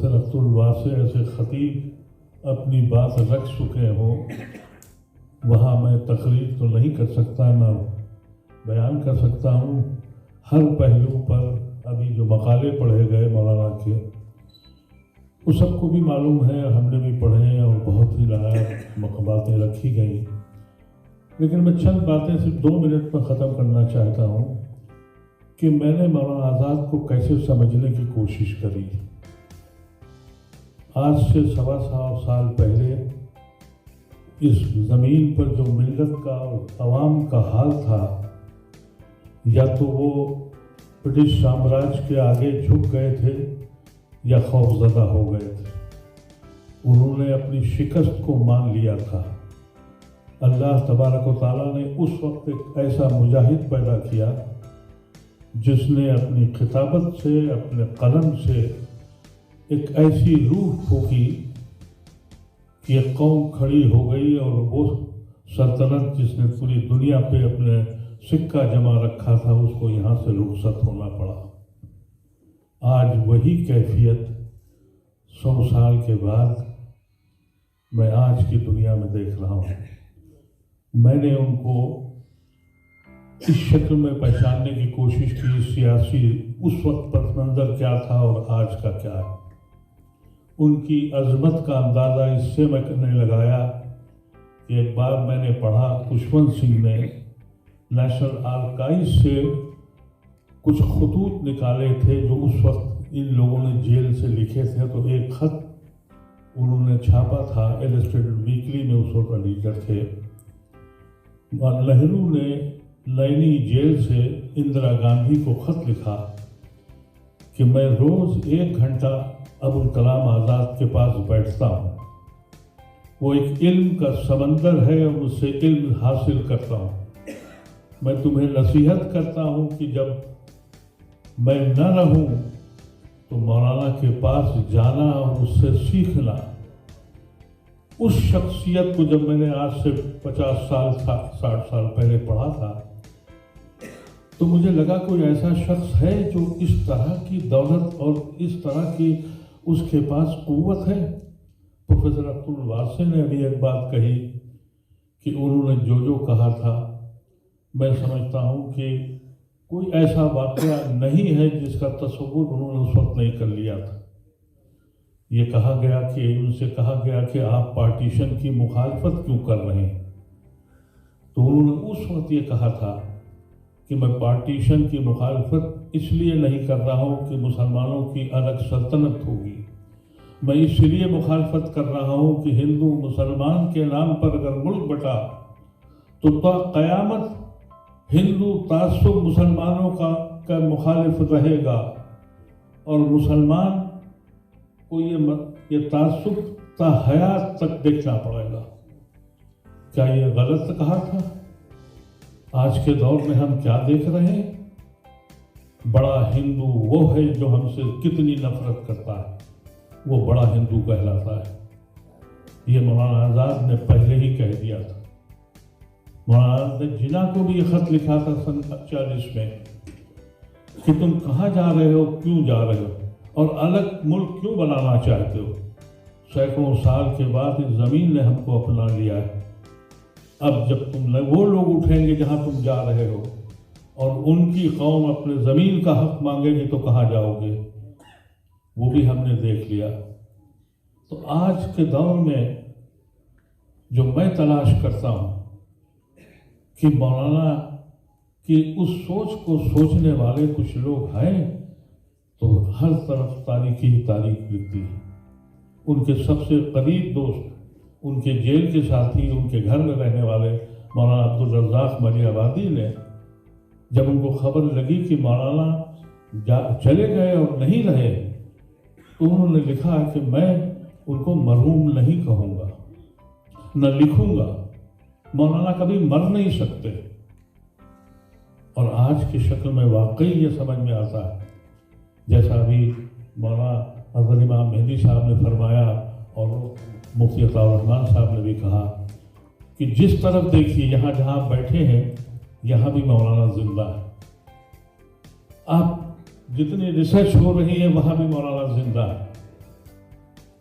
Professor Akhtar الواسع ایسے خطیب اپنی بات رکھ چکے ہوں، وہاں میں تقریر تو نہیں کر سکتا، نہ بیان کر سکتا ہوں۔ ہر پہلو پر ابھی جو مقالے پڑھے گئے مولانا کے، وہ سب کو بھی معلوم ہے، ہم نے بھی پڑھے ہیں اور بہت ہی لائق باتیں رکھی گئیں، لیکن میں چند باتیں صرف 2 منٹ میں ختم کرنا چاہتا ہوں کہ میں نے مولانا آزاد کو کیسے سمجھنے کی کوشش کری۔ آج سے 1.25 سال پہلے اس زمین پر جو ملت کا اور عوام کا حال تھا، یا تو وہ برٹش سامراج کے آگے جھک گئے تھے یا خوفزدہ ہو گئے تھے۔ انہوں نے اپنی شکست کو مان لیا تھا۔ اللہ تبارک و تعالیٰ نے اس وقت ایک ایسا مجاہد پیدا کیا جس نے اپنی خطابت سے، اپنے قلم سے ایک ایسی روح پھونکی کہ ایک قوم کھڑی ہو گئی، اور وہ سلطنت جس نے پوری دنیا پہ اپنے سکہ جمع رکھا تھا، اس کو یہاں سے رخصت ہونا پڑا۔ آج وہی کیفیت 100 سال کے بعد میں آج کی دنیا میں دیکھ رہا ہوں۔ میں نے ان کو اس شکل میں پہچاننے کی کوشش کی، سیاسی اس وقت پس منظر کیا تھا اور آج کا کیا ہے۔ ان کی عظمت کا اندازہ اس سے میں کرنے لگایا کہ ایک بار میں نے پڑھا، خوشونت سنگھ نے نیشنل آرکائیو سے کچھ خطوط نکالے تھے جو اس وقت ان لوگوں نے جیل سے لکھے تھے، تو ایک خط انہوں نے چھاپا تھا، ایلسٹریٹڈ ویکلی میں اس وقت ایڈیٹر تھے۔ اور نہرو نے نینی جیل سے اندرا گاندھی کو خط لکھا کہ میں روز 1 گھنٹہ ابوالکلام آزاد کے پاس بیٹھتا ہوں، وہ ایک علم کا سمندر ہے اور مجھ سے علم حاصل کرتا ہوں۔ میں تمہیں نصیحت کرتا ہوں کہ جب میں نہ رہوں تو مولانا کے پاس جانا اور اس سے سیکھنا۔ اس شخصیت کو جب میں نے آج سے 50 سال 60 سال پہلے پڑھا تھا تو مجھے لگا کوئی ایسا شخص ہے جو اس طرح کی دولت اور اس طرح کی اس کے پاس قوت ہے۔ پروفیسر اختر الواسع نے ابھی ایک بات کہی کہ انہوں نے جو کہا تھا، میں سمجھتا ہوں کہ کوئی ایسا واقعہ نہیں ہے جس کا تصور انہوں نے اس وقت نہیں کر لیا تھا۔ یہ کہا گیا کہ ان سے کہا گیا کہ آپ پارٹیشن کی مخالفت کیوں کر رہے ہیں، تو انہوں نے اس وقت یہ کہا تھا کہ میں پارٹیشن کی مخالفت اس لیے نہیں کر رہا ہوں کہ مسلمانوں کی الگ سلطنت ہوگی، میں اس لیے مخالفت کر رہا ہوں کہ ہندو مسلمان کے نام پر اگر ملک بٹا تو تا قیامت ہندو تعصب مسلمانوں کا مخالف رہے گا، اور مسلمان کو یہ تعصب تا حیات تک دیکھنا پڑے گا۔ کیا یہ غلط کہا تھا؟ آج کے دور میں ہم کیا دیکھ رہے ہیں؟ بڑا ہندو وہ ہے جو ہم سے کتنی نفرت کرتا ہے، وہ بڑا ہندو کہلاتا ہے۔ یہ مولانا آزاد نے پہلے ہی کہہ دیا تھا۔ مولانا آزاد نے جناح کو بھی یہ خط لکھا تھا سن 1940 میں کہ تم کہاں جا رہے ہو، کیوں جا رہے ہو، اور الگ ملک کیوں بنانا چاہتے ہو؟ سینکڑوں سال کے بعد اس زمین نے ہم کو اپنا لیا ہے۔ اب جب وہ لوگ اٹھیں گے جہاں تم جا رہے ہو اور ان کی قوم اپنے زمین کا حق مانگے گی تو کہاں جاؤ گے؟ وہ بھی ہم نے دیکھ لیا۔ تو آج کے دور میں جو میں تلاش کرتا ہوں کہ مولانا کی اس سوچ کو سوچنے والے کچھ لوگ ہیں، تو ہر طرف تاریخ ہی تاریخ لکھتی ہے۔ ان کے سب سے قریب دوست، ان کے جیل کے ساتھی، ان کے گھر میں رہنے والے مولانا عبدالرزاق ملی آبادی نے جب ان کو خبر لگی کہ مولانا چلے گئے اور نہیں رہے، تو انہوں نے لکھا کہ میں ان کو مرحوم نہیں کہوں گا، نہ لکھوں گا، مولانا کبھی مر نہیں سکتے۔ اور آج کی شکل میں واقعی یہ سمجھ میں آتا ہے، جیسا ابھی مولانا حضرت امام مہدی صاحب نے فرمایا اور مفتی عطاء الرحمن صاحب نے بھی کہا کہ جس طرف دیکھیے یہاں جہاں بیٹھے ہیں یہاں بھی مولانا زندہ ہے، آپ جتنی ریسرچ ہو رہی ہے وہاں بھی مولانا زندہ ہے۔